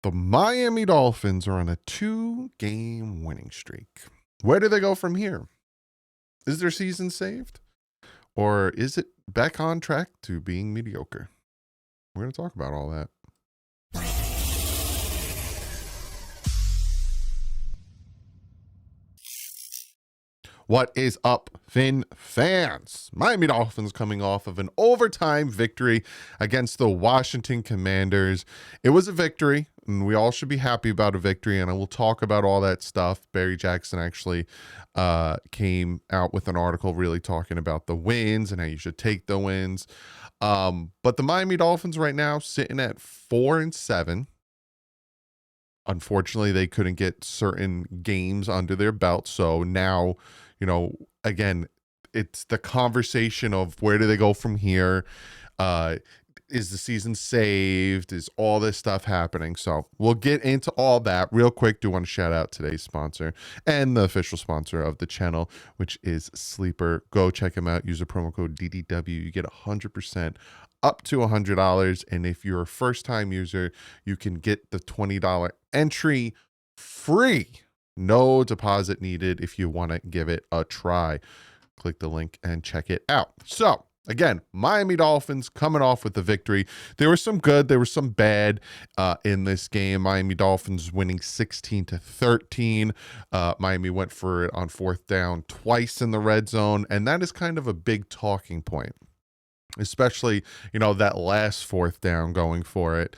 The Miami Dolphins are on a 2-game winning streak. Where do they go from here? Is their season saved? Or is it back on track to being mediocre? We're going to talk about all that. What is up, Fin fans? Miami Dolphins coming off of an overtime victory against the Washington Commanders. It was a victory, and we all should be happy about a victory, and I will talk about all that stuff. Barry Jackson actually came out with an article really talking about the wins and how you should take the wins. But the Miami Dolphins right now sitting at 4-7. Unfortunately, they couldn't get certain games under their belt, so now, again, it's the conversation of where do they go from here? Is the season saved? Is all this stuff happening? So we'll get into all that real quick. Do want to shout out today's sponsor and the official sponsor of the channel, which is Sleeper. Go check them out. Use the promo code DDW. You get 100% up to $100. And if you're a first-time user, you can get the $20 entry free. No deposit needed if you want to give it a try. Click the link and check it out. So, again, Miami Dolphins coming off with the victory. There was some good, there was some bad in this game. Miami Dolphins winning 16-13. Miami went for it on 4th down twice in the red zone, and that is kind of a big talking point. Especially, that last 4th down going for it.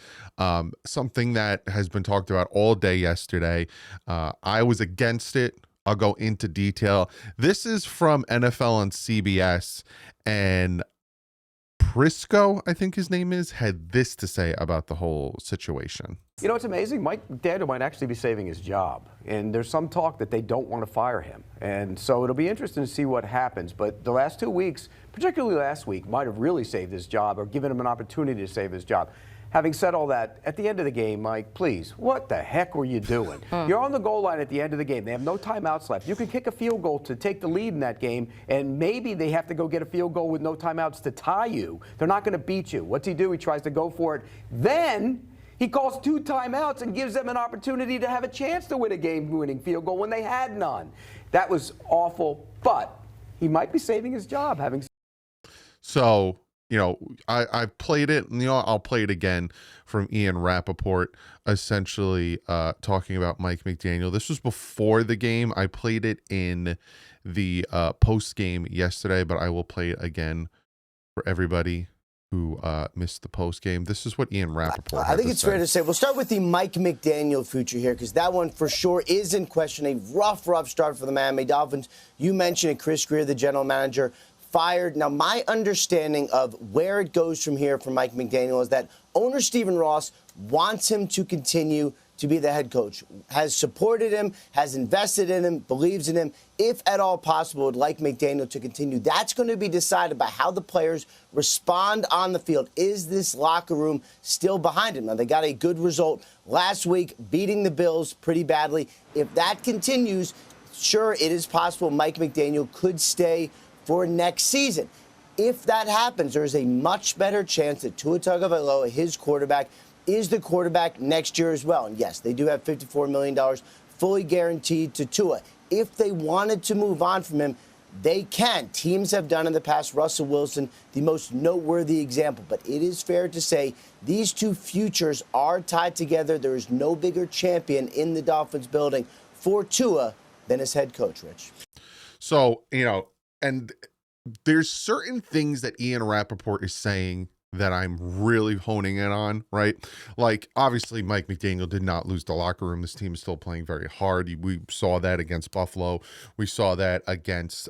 Something that has been talked about all day yesterday. I was against it. I'll go into detail. This is from NFL on CBS, and Prisco, I think his name is, had this to say about the whole situation. It's amazing. Mike McDaniel might actually be saving his job, and there's some talk that they don't want to fire him. And so it'll be interesting to see what happens. But the last 2 weeks, particularly last week, might have really saved his job or given him an opportunity to save his job. Having said all that, at the end of the game, Mike, please, what the heck were you doing? You're on the goal line at the end of the game. They have no timeouts left. You can kick a field goal to take the lead in that game, and maybe they have to go get a field goal with no timeouts to tie you. They're not going to beat you. What's he do? He tries to go for it. Then he calls 2 timeouts and gives them an opportunity to have a chance to win a game-winning field goal when they had none. That was awful, but he might be saving his job. So, I played it, and I'll play it again from Ian Rappaport, essentially talking about Mike McDaniel. This was before the game. I played it in the post game yesterday, but I will play it again for everybody who missed the post game. This is what Ian Rappaport had I think it's fair to say we'll start with the Mike McDaniel future here, because that one for sure is in question. A rough start for the Miami Dolphins. You mentioned it, Chris Greer, the general manager, fired. Now, my understanding of where it goes from here for Mike McDaniel is that owner Stephen Ross wants him to continue to be the head coach, has supported him, has invested in him, believes in him, if at all possible, would like McDaniel to continue. That's going to be decided by how the players respond on the field. Is this locker room still behind him? Now, they got a good result last week, beating the Bills pretty badly. If that continues, sure, it is possible Mike McDaniel could stay for next season. If that happens, there's a much better chance that Tua Tagovailoa, his quarterback, is the quarterback next year as well. And yes, they do have $54 million fully guaranteed to Tua. If they wanted to move on from him, they can. Teams have done in the past. Russell Wilson, the most noteworthy example. But it is fair to say these two futures are tied together. There is no bigger champion in the Dolphins building for Tua than his head coach, Rich. So, and there's certain things that Ian Rappaport is saying that I'm really honing in on, right? Like, obviously, Mike McDaniel did not lose the locker room. This team is still playing very hard. We saw that against Buffalo. We saw that against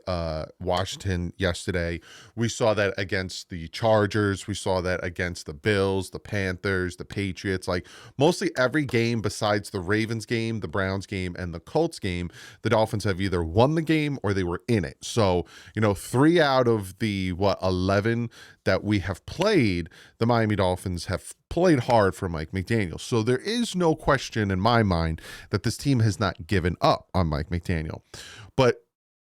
Washington yesterday. We saw that against the Chargers. We saw that against the Bills, the Panthers, the Patriots. Like, mostly every game besides the Ravens game, the Browns game, and the Colts game, the Dolphins have either won the game or they were in it. So, 3 out of the, 11 that we have played, the Miami Dolphins have played hard for Mike McDaniel. So there is no question in my mind that this team has not given up on Mike McDaniel. But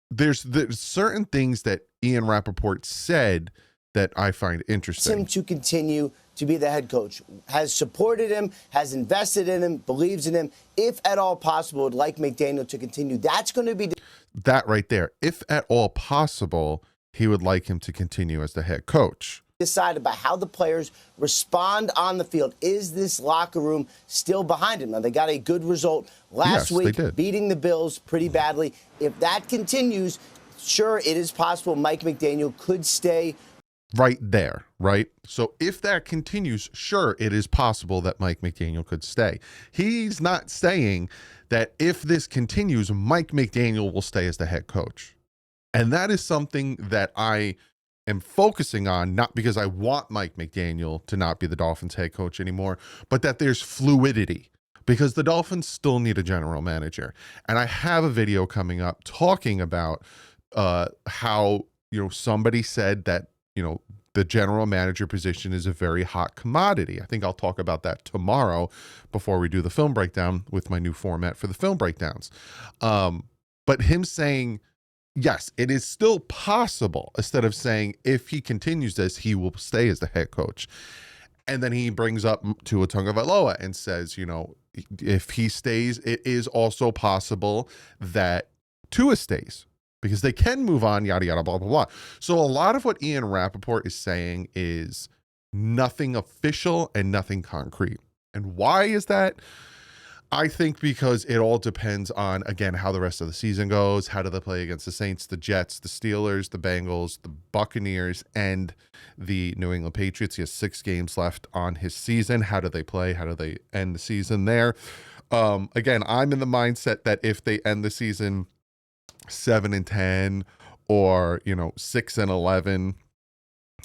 there's certain things that Ian Rappaport said that I find interesting. Him to continue to be the head coach, has supported him, has invested in him, believes in him, if at all possible, would like McDaniel to continue. That's going to be that right there. If at all possible, he would like him to continue as the head coach. decided by how the players respond on the field. Is this locker room still behind him? Now, they got a good result last week, beating the Bills pretty badly. If that continues, sure, it is possible Mike McDaniel could stay. Right there, right? So if that continues, sure, it is possible that Mike McDaniel could stay. He's not saying that if this continues, Mike McDaniel will stay as the head coach. And that is something that I am focusing on, not because I want Mike McDaniel to not be the Dolphins head coach anymore, but that there's fluidity, because the Dolphins still need a general manager. And I have a video coming up talking about how, somebody said that, the general manager position is a very hot commodity. I think I'll talk about that tomorrow before we do the film breakdown with my new format for the film breakdowns. But him saying, yes, it is still possible, instead of saying if he continues this, he will stay as the head coach. And then he brings up Tua Tagovailoa and says, if he stays, it is also possible that Tua stays, because they can move on, yada, yada, blah, blah, blah. So a lot of what Ian Rappaport is saying is nothing official and nothing concrete. And why is that? I think because it all depends on, again, how the rest of the season goes. How do they play against the Saints, the Jets, the Steelers, the Bengals, the Buccaneers, and the New England Patriots? He has 6 games left on his season. How do they play? How do they end the season there? Again, I'm in the mindset that if they end the season 7-10 or 6-11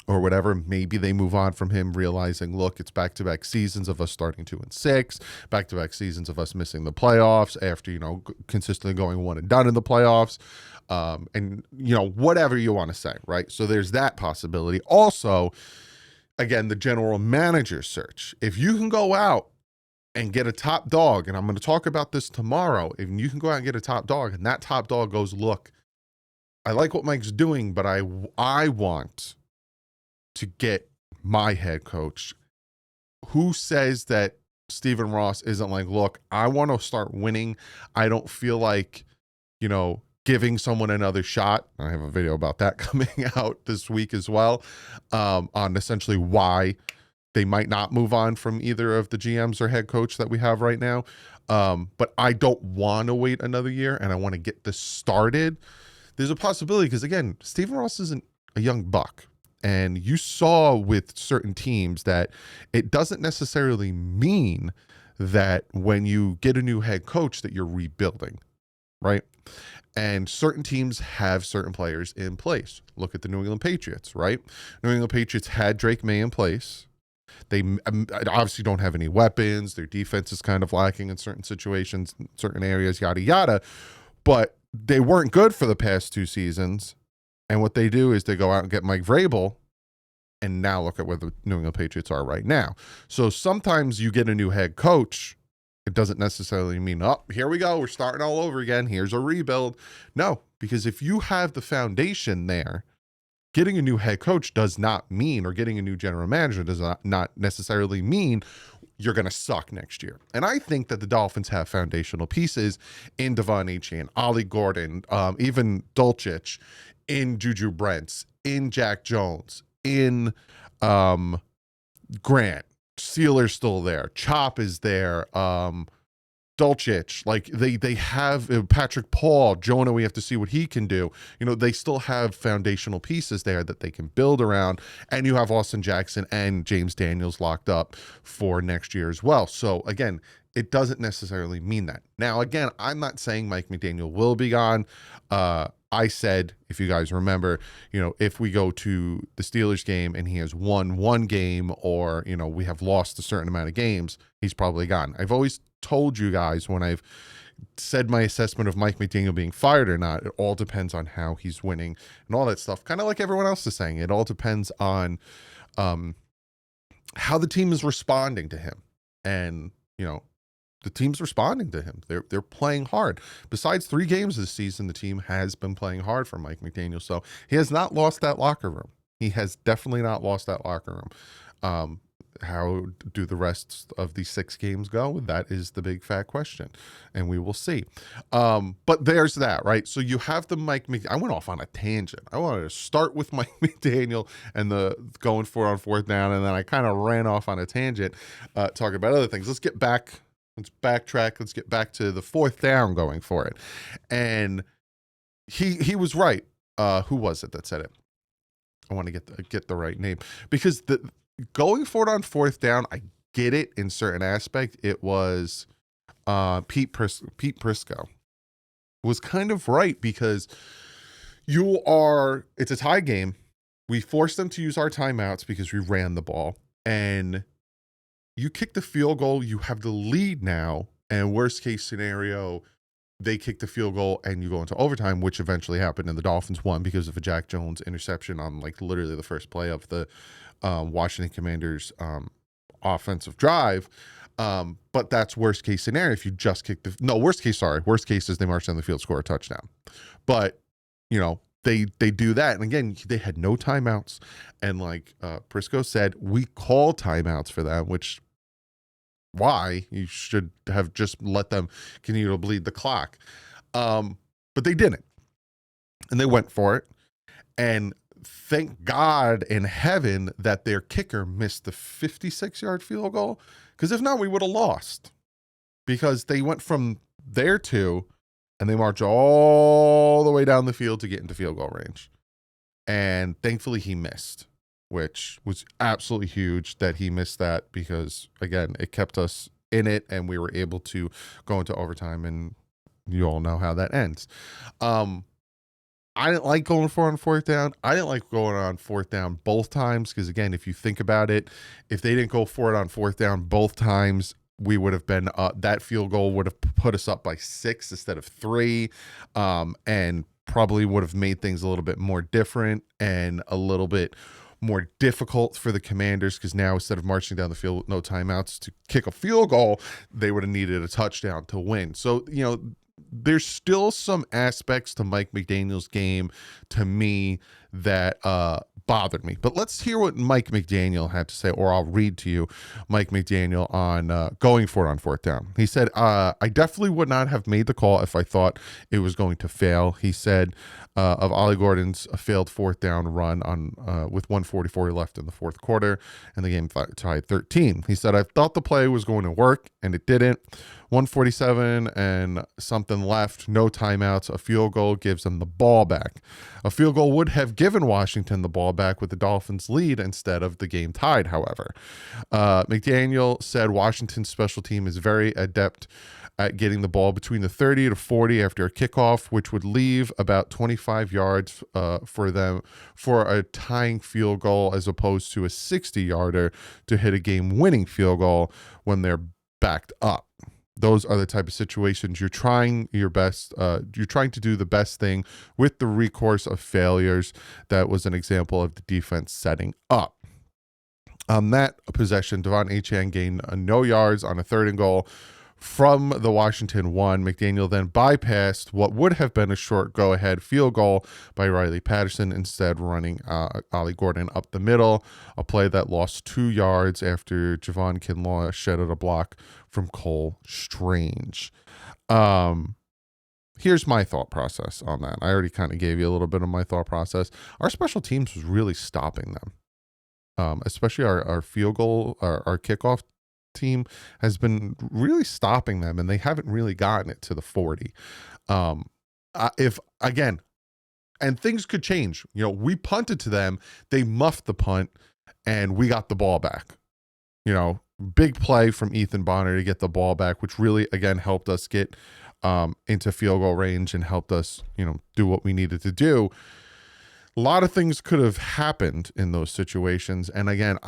or whatever, maybe they move on from him, realizing, look, it's back-to-back seasons of us starting 2-6, back-to-back seasons of us missing the playoffs after consistently going one and done in the playoffs, and whatever you want to say, right? So there's that possibility. Also, again, the general manager search. If you can go out and get a top dog, and I'm going to talk about this tomorrow, if you can go out and get a top dog, and that top dog goes, look, I like what Mike's doing, but I want to get my head coach. Who says that Stephen Ross isn't like, look, I want to start winning. I don't feel like, giving someone another shot. I have a video about that coming out this week as well, on essentially why they might not move on from either of the GMs or head coach that we have right now. But I don't want to wait another year, and I want to get this started. There's a possibility, because again, Stephen Ross isn't a young buck. And you saw with certain teams that it doesn't necessarily mean that when you get a new head coach that you're rebuilding, right? And certain teams have certain players in place. Look at the New England Patriots, right? New England Patriots had Drake May in place. They obviously don't have any weapons. Their defense is kind of lacking in certain situations, certain areas, yada, yada. But they weren't good for the past 2 seasons. And what they do is they go out and get Mike Vrabel, and now look at where the New England Patriots are right now. So sometimes you get a new head coach. It doesn't necessarily mean, oh, here we go, we're starting all over again. Here's a rebuild. No, because if you have the foundation there, getting a new head coach does not mean, or getting a new general manager does not necessarily mean you're going to suck next year. And I think that the Dolphins have foundational pieces in Devon Achane, Ollie Gordon, even Dulcich, in Juju Brents, in Jack Jones, in Grant. Sealer's still there. Chop is there. Dulcich, like they have Patrick Paul, Jonah. We have to see what he can do. They still have foundational pieces there that they can build around, and you have Austin Jackson and James Daniels locked up for next year as well. So again, it doesn't necessarily mean that. Now, again, I'm not saying Mike McDaniel will be gone. I said, if you guys remember, if we go to the Steelers game and he has won 1 game, or, we have lost a certain amount of games, he's probably gone. I've always told you guys, when I've said my assessment of Mike McDaniel being fired or not, it all depends on how he's winning and all that stuff. Kind of like everyone else is saying, it all depends on how the team is responding to him. And, the team's responding to him. They're playing hard. Besides 3 games this season, the team has been playing hard for Mike McDaniel. So he has not lost that locker room. He has definitely not lost that locker room. how do the rest of the 6 games go? That is the big fat question, and we will see. But there's that, right? So you have the I went off on a tangent. I wanted to start with Mike McDaniel and the going for it on 4th down, and then I kind of ran off on a tangent talking about other things. Let's backtrack. Let's get back to the 4th down going for it. And he was right. Who was it that said it? I want to get the right name, because the going for it on 4th down, I get it in certain aspect. It was Pete Prisco was kind of right, because it's a tie game. We forced them to use our timeouts because we ran the ball, and you kick the field goal, you have the lead now, and worst case scenario, they kick the field goal and you go into overtime, which eventually happened, and the Dolphins won because of a Jack Jones interception on like literally the first play of the Washington Commanders offensive drive. But that's worst case scenario. If you just kick worst case is they march down the field, score a touchdown. But they do that, and again, they had no timeouts, and like Prisco said, we call timeouts for that, which why you should have just let them continue to bleed the clock. But they didn't, and they went for it, and thank God in heaven that their kicker missed the 56-yard field goal, because if not, we would have lost, because they went from there to, and they marched all the way down the field to get into field goal range. And thankfully he missed, which was absolutely huge that he missed that, because again, it kept us in it and we were able to go into overtime, and you all know how that ends. I didn't like going for it on 4th down. I didn't like going on 4th down both times, because again, if you think about it, if they didn't go for it on 4th down both times, we would have been that field goal would have put us up by 6 instead of 3, and probably would have made things a little bit more different and a little bit more difficult for the Commanders, because now instead of marching down the field with no timeouts to kick a field goal, they would have needed a touchdown to win. So, there's still some aspects to Mike McDaniel's game to me that bothered me. But let's hear what Mike McDaniel had to say, or I'll read to you Mike McDaniel on going for it on 4th down. He said, I definitely would not have made the call if I thought it was going to fail. He said of Ollie Gordon's failed 4th down run on with 1:44 left in the 4th quarter, and the game tied 13. He said, I thought the play was going to work, and it didn't. 1:47 and something left, no timeouts. A field goal gives them the ball back. A field goal would have given Washington the ball back with the Dolphins lead instead of the game tied, however. McDaniel said Washington's special team is very adept at getting the ball between the 30 to 40 after a kickoff, which would leave about 25 yards for them for a tying field goal, as opposed to a 60-yarder to hit a game-winning field goal when they're backed up. Those are the type of situations you're trying your best. You're trying to do the best thing with the recourse of failures. That was an example of the defense setting up. On that possession, Devon Achane gained no yards on a 3rd and goal from the Washington 1. McDaniel then bypassed what would have been a short go-ahead field goal by Riley Patterson, instead running Ollie Gordon up the middle, a play that lost 2 yards after Javon Kinlaw shedded a block from Cole Strange. Here's my thought process on that. I already kind of gave you a little bit of my thought process. Our special teams was really stopping them, especially our field goal, our kickoff team has been really stopping them, and they haven't really gotten it to the 40. If again, and things could change. We punted to them, they muffed the punt, and we got the ball back. Big play from Ethan Bonner to get the ball back, which really again helped us get into field goal range and helped us, do what we needed to do. A lot of things could have happened in those situations, and again,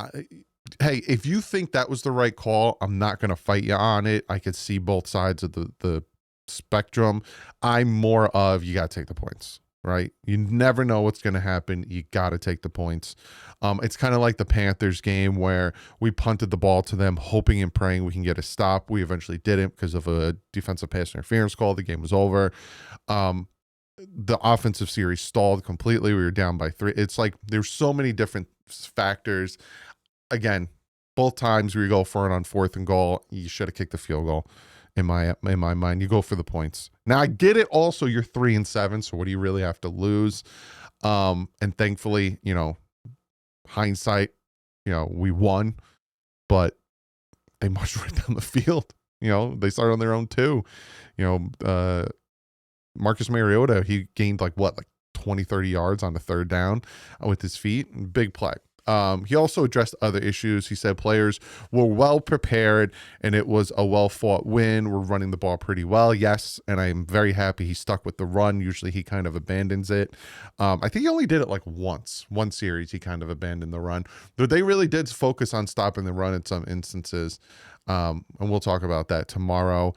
hey, if you think that was the right call, I'm not going to fight you on it. I could see both sides of the spectrum. I'm more of, you got to take the points, right? You never know what's going to happen. You got to take the points. It's kind of like the Panthers game where we punted the ball to them, hoping and praying we can get a stop. We eventually didn't because of a defensive pass interference call. The game was over. The offensive series stalled completely. We were down by 3. It's like there's so many different factors. Again, both times where you go for it on 4th and goal, you should have kicked the field goal. In my mind, you go for the points. Now I get it. Also, you're 3-7, so what do you really have to lose? And thankfully, hindsight, we won, but they marched right down the field. They started on their own too. Marcus Mariota, he gained like 20, 30 yards on the 3rd down with his feet. Big play. He also addressed other issues. He said players were well prepared and it was a well-fought win. We're running the ball pretty well. Yes, and I'm very happy he stuck with the run. Usually he kind of abandons it. I think he only did it like once. One series he kind of abandoned the run. But they really did focus on stopping the run in some instances. And we'll talk about that tomorrow.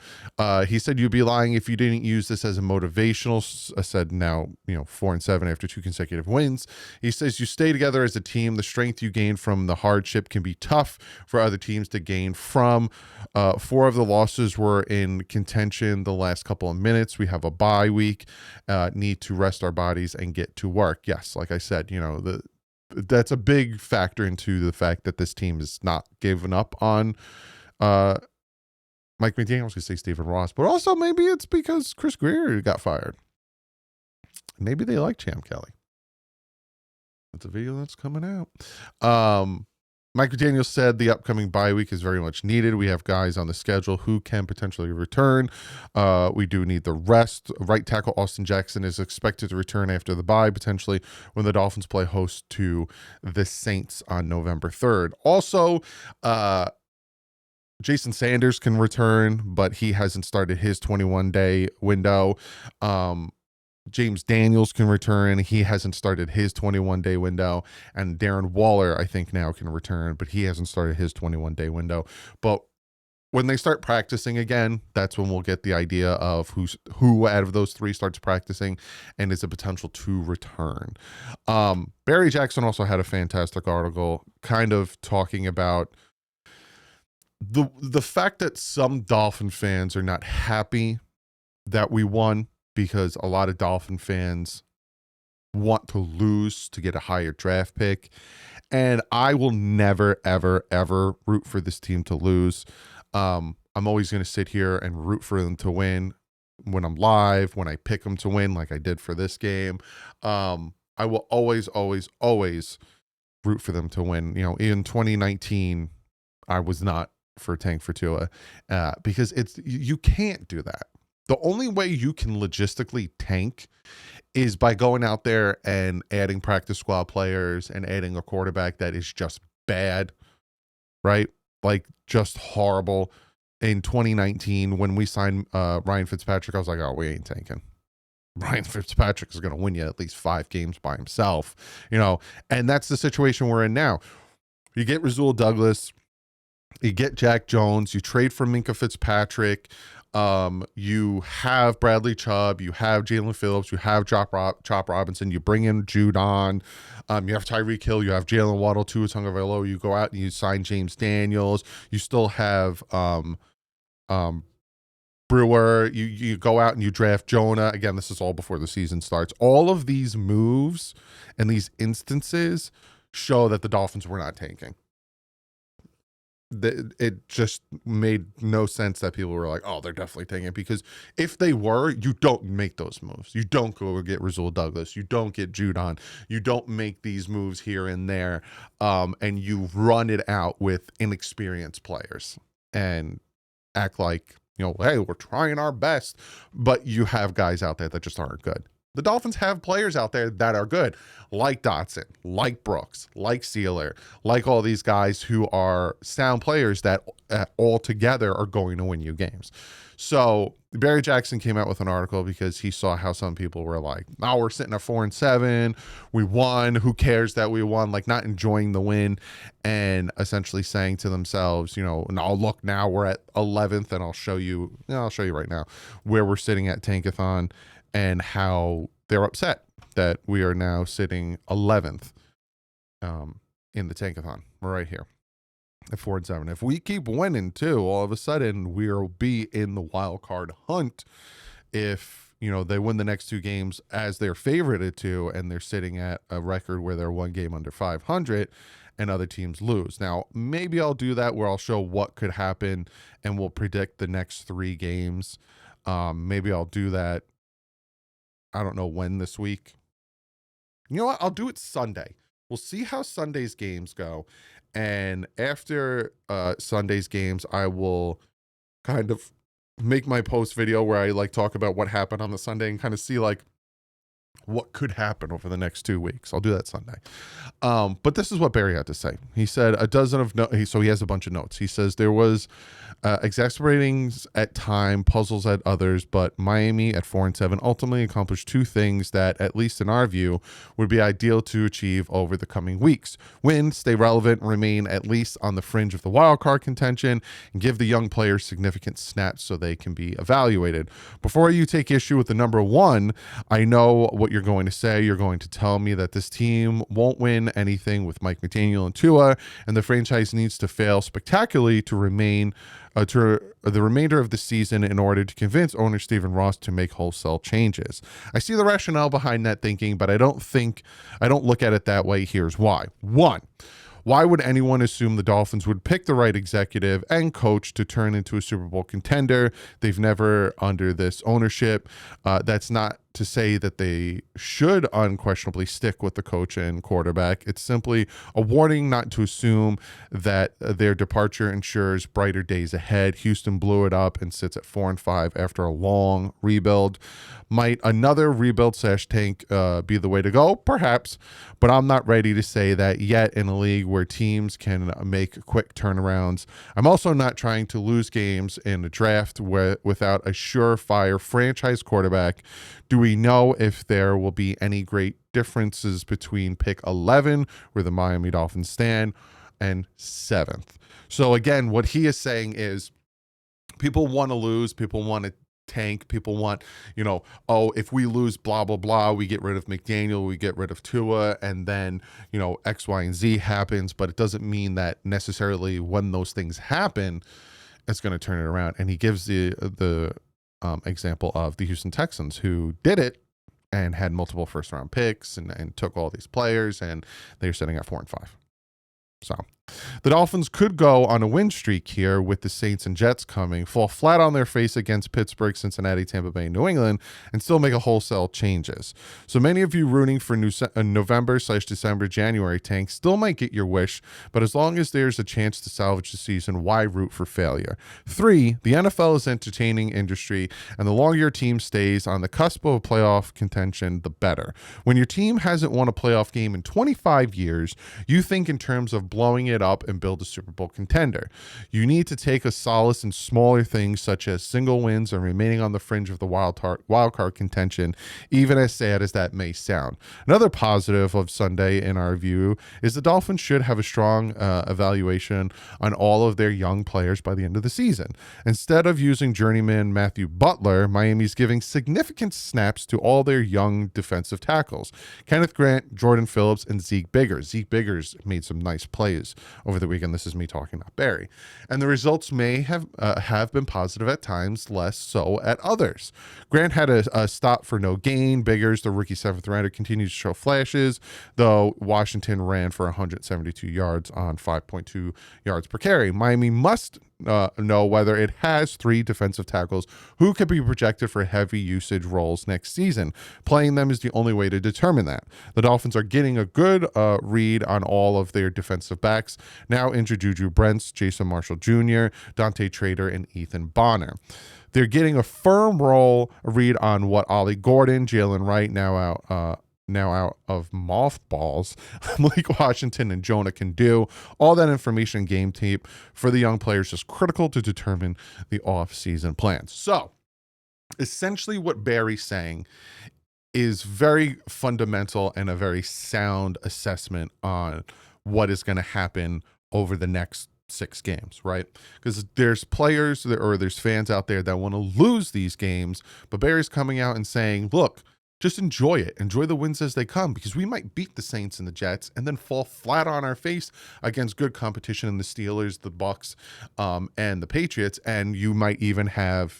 He said you'd be lying if you didn't use this as a motivational. I said now, 4-7 after 2 consecutive wins. He says you stay together as a team. The strength you gain from the hardship can be tough for other teams to gain from. 4 of the losses were in contention the last couple of minutes. We have a bye week, need to rest our bodies and get to work. Yes, like I said, that's a big factor into the fact that this team is not given up on Mike McDaniel. I was going to say Stephen Ross, but also maybe it's because Chris Greer got fired. Maybe they like Champ Kelly. That's a video that's coming out. Mike McDaniel said the upcoming bye week is very much needed. We have guys on the schedule who can potentially return. We do need the rest. Right tackle Austin Jackson is expected to return after the bye, potentially when the Dolphins play host to the Saints on November 3rd. Also, Jason Sanders can return, but he hasn't started his 21-day window. James Daniels can return. He hasn't started his 21-day window. And Darren Waller, I think, now can return, but he hasn't started his 21-day window. But when they start practicing again, that's when we'll get the idea of who out of those 3 starts practicing and is a potential to return. Barry Jackson also had a fantastic article kind of talking about the fact that some Dolphin fans are not happy that we won, because a lot of Dolphin fans want to lose to get a higher draft pick. And I will never, ever, ever root for this team to lose. I'm always going to sit here and root for them to win when I'm live, when I pick them to win, like I did for this game. I will always, always, always root for them to win. In 2019, I was not for Tank for Tua, because you can't do that. The only way you can logistically tank is by going out there and adding practice squad players and adding a quarterback that is just bad, right? Like just horrible. In 2019, when we signed Ryan Fitzpatrick, I was like, oh, we ain't tanking. Ryan Fitzpatrick is going to win you at least 5 games by himself, and that's the situation we're in now. You get Rasul Douglas, you get Jack Jones, you trade for Minkah Fitzpatrick, you have Bradley Chubb, you have Jalen Phillips, you have Chop Robinson, you bring in Judon, you have Tyreek Hill, you have Jalen Waddle, Tua Tagovailoa, you go out and you sign James Daniels, you still have Brewer, you go out and you draft Jonah. Again, this is all before the season starts. All of these moves and these instances show that the Dolphins were not tanking. It just made no sense that people were like, oh, they're definitely taking it, because if they were, you don't make those moves. You don't go get Rasul Douglas. You don't get Judon. You don't make these moves here and there, and you run it out with inexperienced players and act like, hey, we're trying our best, but you have guys out there that just aren't good. The Dolphins have players out there that are good, like Dotson, like Brooks, like Sealer, like all these guys who are sound players that all together are going to win you games. So Barry Jackson came out with an article because he saw how some people were like, oh, we're sitting at 4-7. We won. Who cares that we won? Like not enjoying the win, and essentially saying to themselves, now look, now we're at 11th, and I'll show you right now where we're sitting at Tankathon, and how they're upset that we are now sitting 11th in the Tankathon. We're right here at 4-7. If we keep winning too, all of a sudden we'll be in the wild card hunt. If they win the next 2 games as they're favorited to, and they're sitting at a record where they're 1 game under 500, and other teams lose. Now, maybe I'll do that where I'll show what could happen and we'll predict the next 3 games. Maybe I'll do that. I don't know when this week. You know what? I'll do it Sunday. We'll see how Sunday's games go. And after Sunday's games, I will kind of make my post video where I like talk about what happened on the Sunday and kind of see like what could happen over the next 2 weeks. I'll do that Sunday. But this is what Barry had to say. He said a dozen of so he has a bunch of notes. He says there was exacerbating at time, puzzles at others, but Miami at 4-7 ultimately accomplished 2 things that, at least in our view, would be ideal to achieve over the coming weeks: win, stay relevant, remain at least on the fringe of the wild card contention, and give the young players significant snaps so they can be evaluated. Before you take issue with the number 1, I know what you're going to say. You're going to tell me that this team won't win anything with Mike McDaniel and Tua, and the franchise needs to fail spectacularly to remain to the remainder of the season in order to convince owner Stephen Ross to make wholesale changes. I see the rationale behind that thinking, but I don't look at it that way. Here's why. 1, why would anyone assume the Dolphins would pick the right executive and coach to turn into a Super Bowl contender? They've never under this ownership. That's not to say that they should unquestionably stick with the coach and quarterback. It's simply a warning not to assume that their departure ensures brighter days ahead. Houston blew it up and sits at 4-5 after a long rebuild. Might another rebuild / tank be the way to go? Perhaps, but I'm not ready to say that yet in a league where teams can make quick turnarounds. I'm also not trying to lose games in a draft without a surefire franchise quarterback. Do we know if there will be any great differences between pick 11, where the Miami Dolphins stand, and 7th? So again, what he is saying is people want to lose, people want to tank, people want, if we lose blah, blah, blah, we get rid of McDaniel, we get rid of Tua, and then, X, Y, and Z happens, but it doesn't mean that necessarily when those things happen, it's going to turn it around. And he gives the example of the Houston Texans, who did it and had multiple first-round picks and took all these players, and they're sitting at 4-5. So the Dolphins could go on a win streak here with the Saints and Jets coming, fall flat on their face against Pittsburgh, Cincinnati, Tampa Bay, New England, and still make a wholesale changes. So many of you rooting for November / December, January tank still might get your wish, but as long as there's a chance to salvage the season, why root for failure? 3, the NFL is an entertaining industry, and the longer your team stays on the cusp of playoff contention, the better. When your team hasn't won a playoff game in 25 years, you think in terms of blowing it up and build a Super Bowl contender. You need to take a solace in smaller things such as single wins and remaining on the fringe of the wild card contention, even as sad as that may sound. Another positive of Sunday in our view is the Dolphins should have a strong evaluation on all of their young players by the end of the season. Instead of using journeyman Matthew Butler, Miami's giving significant snaps to all their young defensive tackles: Kenneth Grant, Jordan Phillips, and Zeke Biggers. Zeke Biggers made some nice plays over the weekend. This is me talking about Barry. And the results may have been positive at times, less so at others. Grant had a stop for no gain. Biggers, the rookie 7th rounder, continued to show flashes, though Washington ran for 172 yards on 5.2 yards per carry. Miami must know whether it has 3 defensive tackles who could be projected for heavy usage roles next season. Playing them is the only way to determine that. The Dolphins are getting a good read on all of their defensive backs, now injured Juju Brents, Jason Marshall Jr., Dante Trader, and Ethan Bonner. They're getting a firm read on what Ollie Gordon, Jalen Wright, now out of mothballs, Malik Washington and Jonah can do. All that information game tape for the young players is critical to determine the off-season plans. So essentially what Barry's saying is very fundamental and a very sound assessment on what is going to happen over the next 6 games, right? Because there's players or there's fans out there that want to lose these games, but Barry's coming out and saying, look, just enjoy it. Enjoy the wins as they come, because we might beat the Saints and the Jets and then fall flat on our face against good competition in the Steelers, the Bucks, and the Patriots. And you might even have,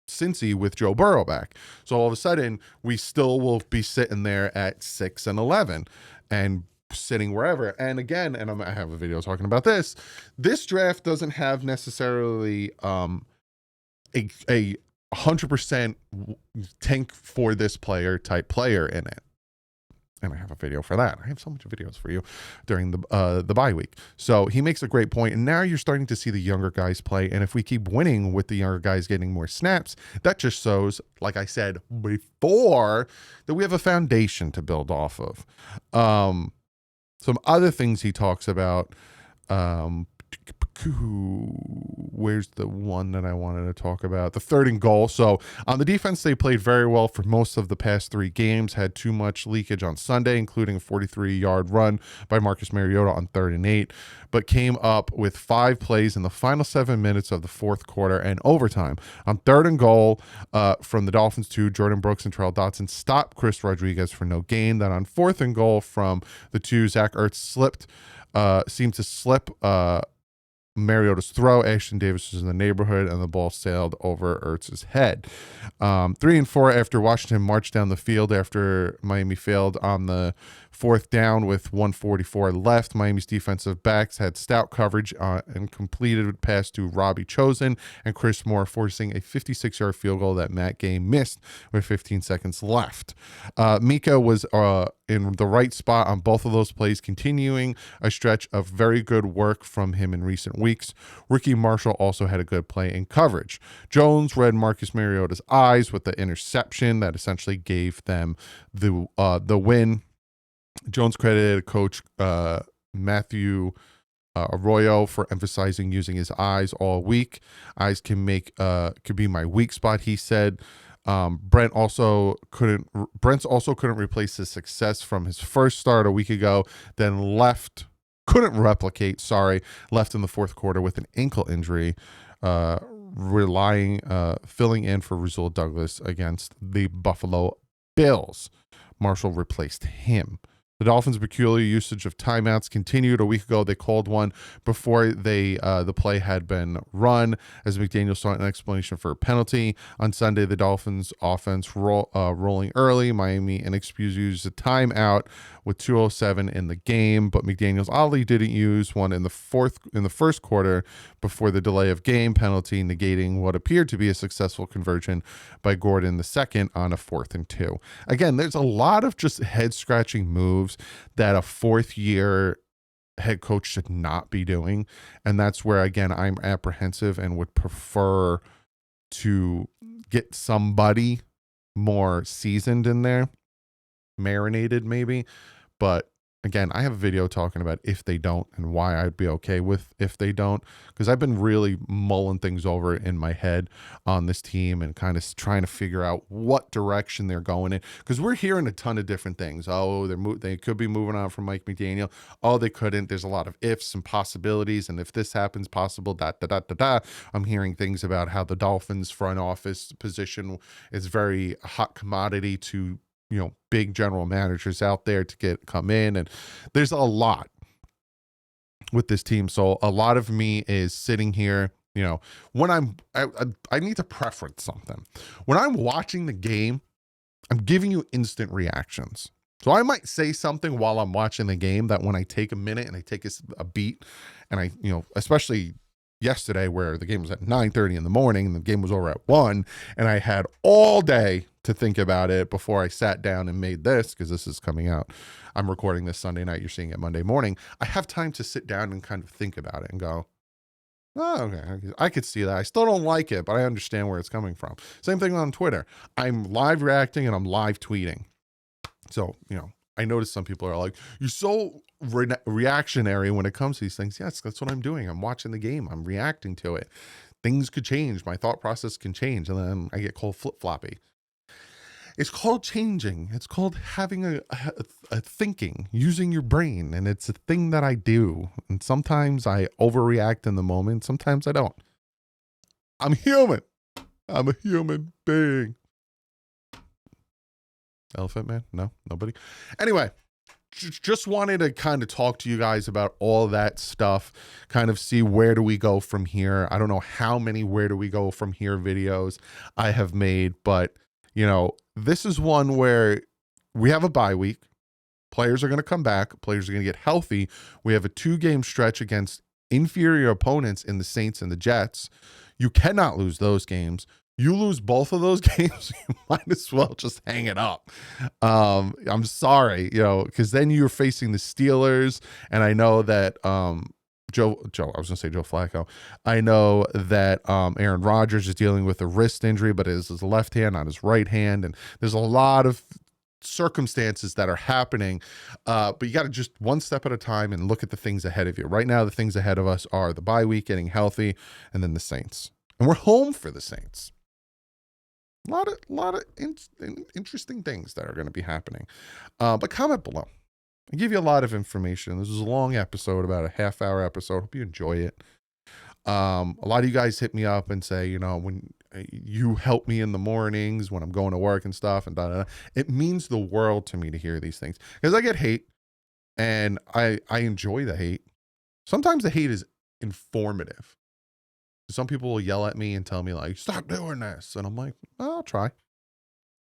Cincy with Joe Burrow back. So all of a sudden, we still will be sitting there at 6-11. And sitting wherever. And again, and I have a video talking about this. This draft doesn't have necessarily a 100% tank for this player type player in it. And I have a video for that. I have so much videos for you during the bye week. So he makes a great point. And now you're starting to see the younger guys play. And if we keep winning with the younger guys getting more snaps, that just shows, like I said before, that we have a foundation to build off of. Some other things he talks about. Where's the one that I wanted to talk about? The 3rd and goal. So on the defense, they played very well for most of the past 3 games, had too much leakage on Sunday, including a 43-yard run by Marcus Mariota on 3rd and 8, but came up with 5 plays in the final 7 minutes of the 4th quarter and overtime. On 3rd and goal from the Dolphins, 2, Jordan Brooks and Terrell Dotson stopped Chris Rodriguez for no gain. Then on 4th and goal from the 2, Zach Ertz seemed to slip Mariota's throw. Ashton Davis was in the neighborhood, and the ball sailed over Ertz's head. 3 and 4 after Washington marched down the field after Miami failed on the 4th down with 1:44 left. Miami's defensive backs had stout coverage and completed pass to Robbie Chosen and Chris Moore, forcing a 56-yard field goal that Matt Gay missed with 15 seconds left. Mika was in the right spot on both of those plays, continuing a stretch of very good work from him in recent weeks. Ricky Marshall also had a good play in coverage. Jones read Marcus Mariota's eyes with the interception that essentially gave them the win. Jones credited Coach Matthew Arroyo for emphasizing using his eyes all week. Eyes could be my weak spot, he said. Brent's also couldn't replace his success from his first start a week ago, then couldn't replicate, left in the 4th quarter with an ankle injury, filling in for Rasul Douglas against the Buffalo Bills. Marshall replaced him. The Dolphins' peculiar usage of timeouts continued. A week ago, they called one before the play had been run, as McDaniel sought an explanation for a penalty. On Sunday, the Dolphins' offense rolling early. Miami inexcusably used a timeout with 2:07 in the game, but McDaniels oddly didn't use one in the first quarter before the delay of game penalty, negating what appeared to be a successful conversion by Gordon II on a 4th and 2. Again, there's a lot of just head-scratching moves that a 4th-year head coach should not be doing, and that's where, again, I'm apprehensive and would prefer to get somebody more seasoned in there, marinated maybe. But again, I have a video talking about if they don't and why I'd be okay with if they don't, because I've been really mulling things over in my head on this team and kind of trying to figure out what direction they're going in, because we're hearing a ton of different things. Oh, they could be moving on from Mike McDaniel. Oh, they couldn't. There's a lot of ifs and possibilities, and if this happens, possible, I'm hearing things about how the Dolphins front office position is very hot commodity to big general managers out there to come in, and there's a lot with this team. So a lot of me is sitting here, when I need to preference something. When I'm watching the game, I'm giving you instant reactions. So I might say something while I'm watching the game that when I take a minute and I take a beat, and I, especially yesterday where the game was at 9:30 in the morning and the game was over at 1, and I had all day to think about it before I sat down and made this, because this is coming out. I'm recording this Sunday night. You're seeing it Monday morning. I have time to sit down and kind of think about it and go, oh, okay, I could see that. I still don't like it, but I understand where it's coming from. Same thing on Twitter. I'm live reacting and I'm live tweeting. So, I noticed some people are like, you're so reactionary when it comes to these things. Yes, that's what I'm doing. I'm watching the game. I'm reacting to it. Things could change. My thought process can change. And then I get called flip-floppy. It's called changing. It's called having a thinking, using your brain. And it's a thing that I do. And sometimes I overreact in the moment. Sometimes I don't. I'm human. I'm a human being. Elephant Man? No, nobody. Anyway, just wanted to kind of talk to you guys about all that stuff, kind of see where do we go from here. I don't know how many where do we go from here videos I have made, but this is one where we have a bye week. Players are going to come back. Players are going to get healthy. We have a 2-game stretch against inferior opponents in the Saints and the Jets. You cannot lose those games. You lose both of those games, you might as well just hang it up. I'm sorry, because then you're facing the Steelers, and I know that I was going to say Joe Flacco. I know that Aaron Rodgers is dealing with a wrist injury, but it is his left hand, not his right hand, and there's a lot of circumstances that are happening, but you got to just one step at a time and look at the things ahead of you. Right now, the things ahead of us are the bye week, getting healthy, and then the Saints. And we're home for the Saints. A lot of interesting things that are going to be happening. But comment below. I give you a lot of information. This is a long episode, about a half-hour episode. Hope you enjoy it. A lot of you guys hit me up and say, when you help me in the mornings when I'm going to work and stuff, and it means the world to me to hear these things, because I get hate, and I enjoy the hate. Sometimes the hate is informative. Some people will yell at me and tell me, like, stop doing this, and I'm like, I'll try.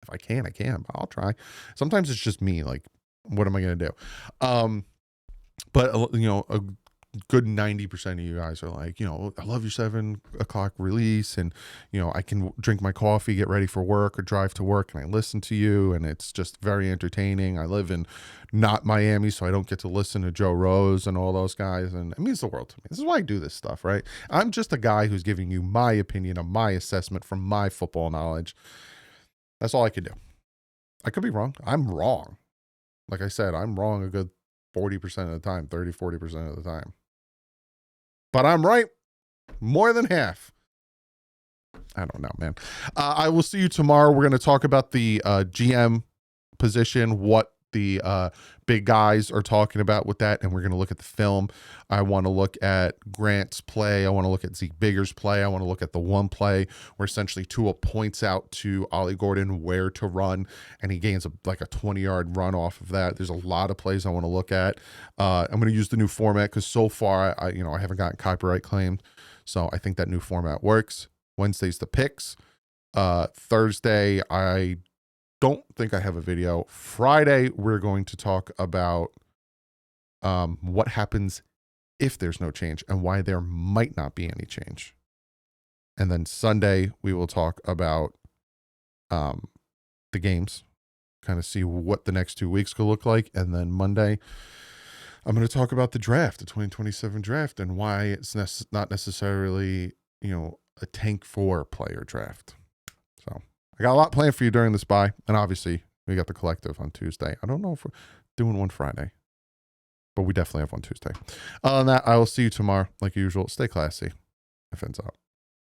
If I can, I can, but I'll try. Sometimes it's just me, like, what am I going to do? But a good 90% of you guys are like, I love your 7 o'clock release, and I can drink my coffee, get ready for work, or drive to work, and I listen to you, and it's just very entertaining. I live in not Miami, so I don't get to listen to Joe Rose and all those guys, and it means the world to me. This is why I do this stuff, right? I'm just a guy who's giving you my opinion of my assessment from my football knowledge. That's all I can do. I could be wrong. I'm wrong. Like I said, I'm wrong a good 40% of the time, 30, 40% of the time. But I'm right more than half. I don't know, man. I will see you tomorrow. We're going to talk about the GM position, what the big guys are talking about with that, and we're going to look at the film. I want to look at Grant's play. I want to look at Zeke Bigger's play. I want to look at the one play where essentially Tua points out to Ollie Gordon where to run, and he gains a 20-yard run off of that. There's a lot of plays I want to look at. I'm going to use the new format because so far I haven't gotten copyright claimed, so I think that new format works. Wednesday's the picks. Thursday, I don't think I have a video. Friday, we're going to talk about what happens if there's no change and why there might not be any change. And then Sunday, we will talk about the games, kind of see what the next 2 weeks could look like. And then Monday, I'm going to talk about the draft, the 2027 draft, and why it's not necessarily, a tank 4 player draft. So I got a lot planned for you during this bye, and obviously we got the collective on Tuesday. I don't know if we're doing one Friday, but we definitely have one Tuesday. Other than that, I will see you tomorrow like usual. Stay classy. My friends out.